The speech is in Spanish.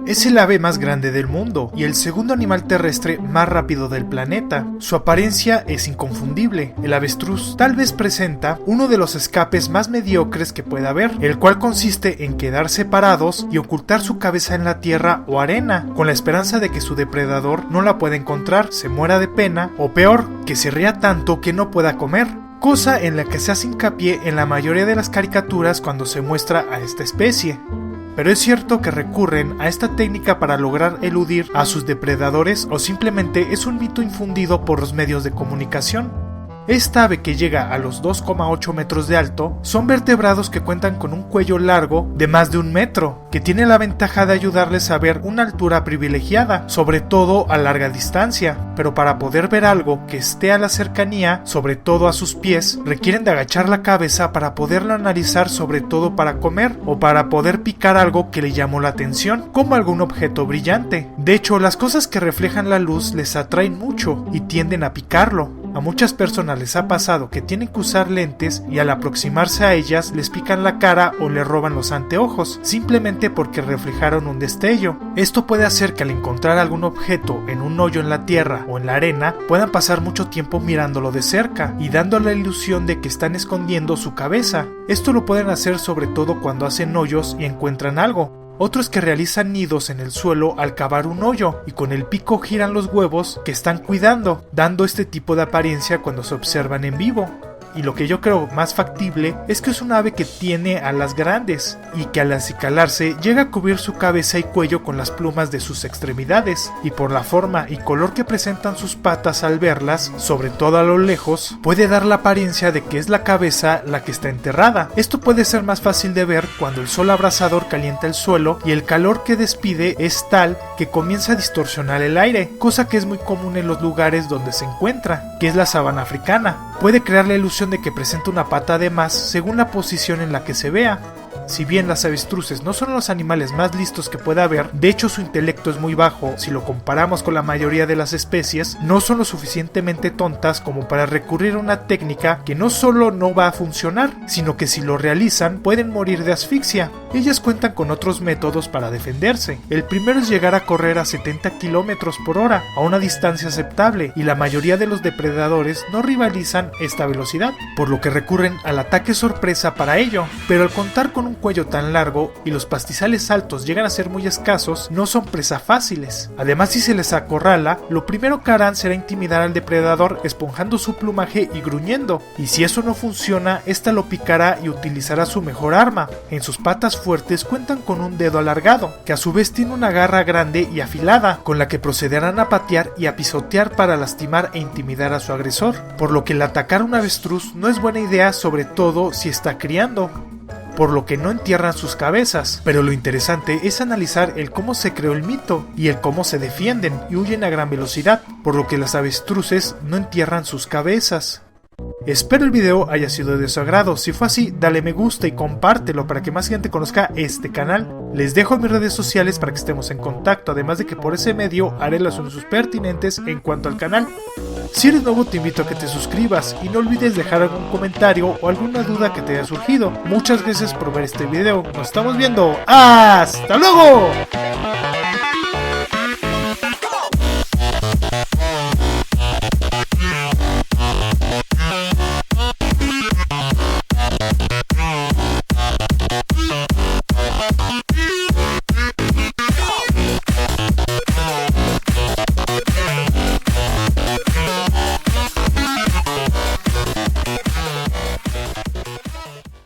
Es el ave más grande del mundo y el segundo animal terrestre más rápido del planeta. Su apariencia es inconfundible. El avestruz tal vez presenta uno de los escapes más mediocres que pueda haber, el cual consiste en quedarse parados y ocultar su cabeza en la tierra o arena, con la esperanza de que su depredador no la pueda encontrar, se muera de pena o peor, que se ría tanto que no pueda comer. Cosa en la que se hace hincapié en la mayoría de las caricaturas cuando se muestra a esta especie. Pero es cierto que recurren a esta técnica para lograr eludir a sus depredadores o simplemente es un mito infundido por los medios de comunicación. Esta ave, que llega a los 2,8 metros de alto, son vertebrados que cuentan con un cuello largo de más de 1 metro, que tiene la ventaja de ayudarles a ver una altura privilegiada, sobre todo a larga distancia, pero para poder ver algo que esté a la cercanía, sobre todo a sus pies, requieren de agachar la cabeza para poderlo analizar, sobre todo para comer o para poder picar algo que le llamó la atención, como algún objeto brillante. De hecho, las cosas que reflejan la luz les atraen mucho y tienden a picarlo. A muchas personas les ha pasado que tienen que usar lentes y al aproximarse a ellas les pican la cara o les roban los anteojos, simplemente porque reflejaron un destello. Esto puede hacer que al encontrar algún objeto en un hoyo en la tierra o en la arena, puedan pasar mucho tiempo mirándolo de cerca y dando la ilusión de que están escondiendo su cabeza. Esto lo pueden hacer sobre todo cuando hacen hoyos y encuentran algo. Otros que realizan nidos en el suelo al cavar un hoyo y con el pico giran los huevos que están cuidando, dando este tipo de apariencia cuando se observan en vivo. Y lo que yo creo más factible es que es un ave que tiene alas grandes y que al acicalarse llega a cubrir su cabeza y cuello con las plumas de sus extremidades, y por la forma y color que presentan sus patas al verlas, sobre todo a lo lejos, puede dar la apariencia de que es la cabeza la que está enterrada. Esto puede ser más fácil de ver cuando el sol abrasador calienta el suelo y el calor que despide es tal que comienza a distorsionar el aire, cosa que es muy común en los lugares donde se encuentra, que es la sabana africana. Puede crear la ilusión de que presenta una pata de más según la posición en la que se vea. Si bien las avestruces no son los animales más listos que pueda haber, de hecho su intelecto es muy bajo si lo comparamos con la mayoría de las especies, no son lo suficientemente tontas como para recurrir a una técnica que no solo no va a funcionar, sino que si lo realizan pueden morir de asfixia. Ellas cuentan con otros métodos para defenderse. El primero es llegar a correr a 70 km por hora, a una distancia aceptable, y la mayoría de los depredadores no rivalizan esta velocidad, por lo que recurren al ataque sorpresa para ello. Pero al contar con un cuello tan largo y los pastizales altos llegan a ser muy escasos, no son presa fáciles. Además, si se les acorrala, lo primero que harán será intimidar al depredador esponjando su plumaje y gruñendo, y si eso no funciona, esta lo picará y utilizará su mejor arma. En sus patas fuertes cuentan con un dedo alargado, que a su vez tiene una garra grande y afilada, con la que procederán a patear y a pisotear para lastimar e intimidar a su agresor, por lo que el atacar a un avestruz no es buena idea, sobre todo si está criando, por lo que no entierran sus cabezas. Pero lo interesante es analizar el cómo se creó el mito y el cómo se defienden y huyen a gran velocidad, por lo que las avestruces no entierran sus cabezas. Espero el video haya sido de su agrado. Si fue así, dale me gusta y compártelo para que más gente conozca este canal. Les dejo mis redes sociales para que estemos en contacto, además de que por ese medio haré las anuncios pertinentes en cuanto al canal. Si eres nuevo, te invito a que te suscribas y no olvides dejar algún comentario o alguna duda que te haya surgido. Muchas gracias por ver este video. Nos estamos viendo. ¡Hasta luego!